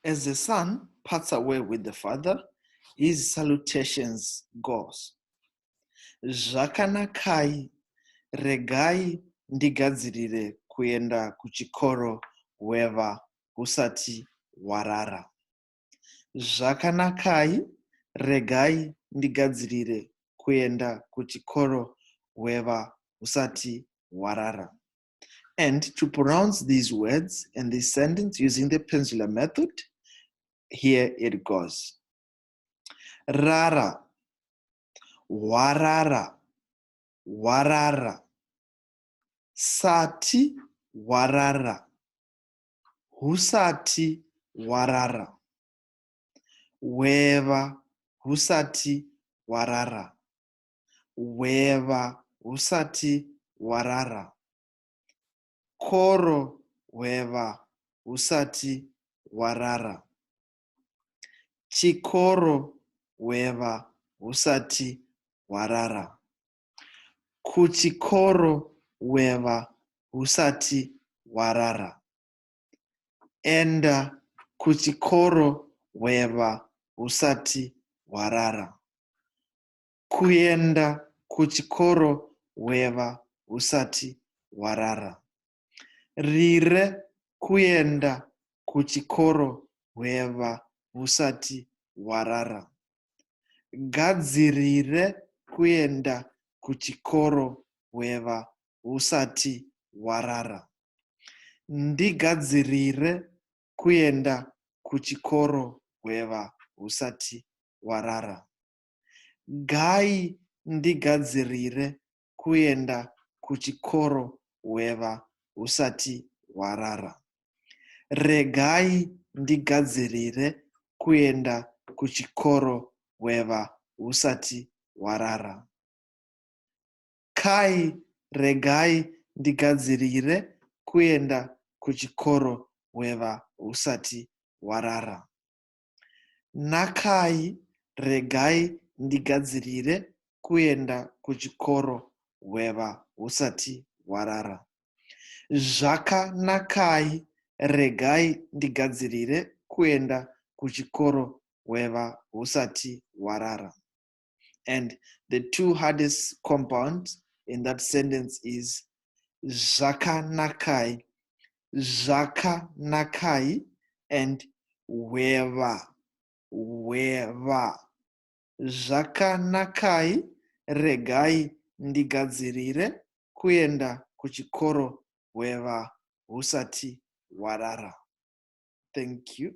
As the son parts away with the father, his salutations goes. Zvakanakai, regai ndigadzirire kuenda kuchikoro weva usati warara. Zvakanakai, regai ndigadzirire kuenda kuchikoro weva usati warara. And to pronounce these words and this sentence using the pensular method, here it goes. Rara, warara, warara. Sati, warara. Husati, warara. Weva, husati, warara. Weva, husati, warara. Koro, weva, husati, warara. Chikoro, weva, husati, warara. Kuchikoro, weva, husati, warara. Enda kuchikoro, weva, husati, warara. Kuenda kuchikoro, weva, husati, warara. Rire kuenda kuchikoro, weva, husati, warara. Gadzirire kuenda kuchikoro, weva, husati, warara. Ndigadzirire kuenda kuchikoro, weva, husati, warara. Gai ndigadzirire kuenda kuchikoro, weva, husati, warara. Regai ndigadzirire kuenda kuchikoro, weva, husati, warara. Kai, regai ndigadzirire kuenda kuchikoro, weva, husati, warara. Nakai, regai ndigadzirire kuenda kuchikoro, weva, husati, warara. Zvakanakai, regai ndigadzirire kuenda kuchikoro, weva, husati, warara. And the two hardest compounds in that sentence is zvakanakai, zvakanakai, and weva, weva. Zvakanakai, regai ndigadzirire kuenda kuchikoro, weva, husati, warara. Thank you.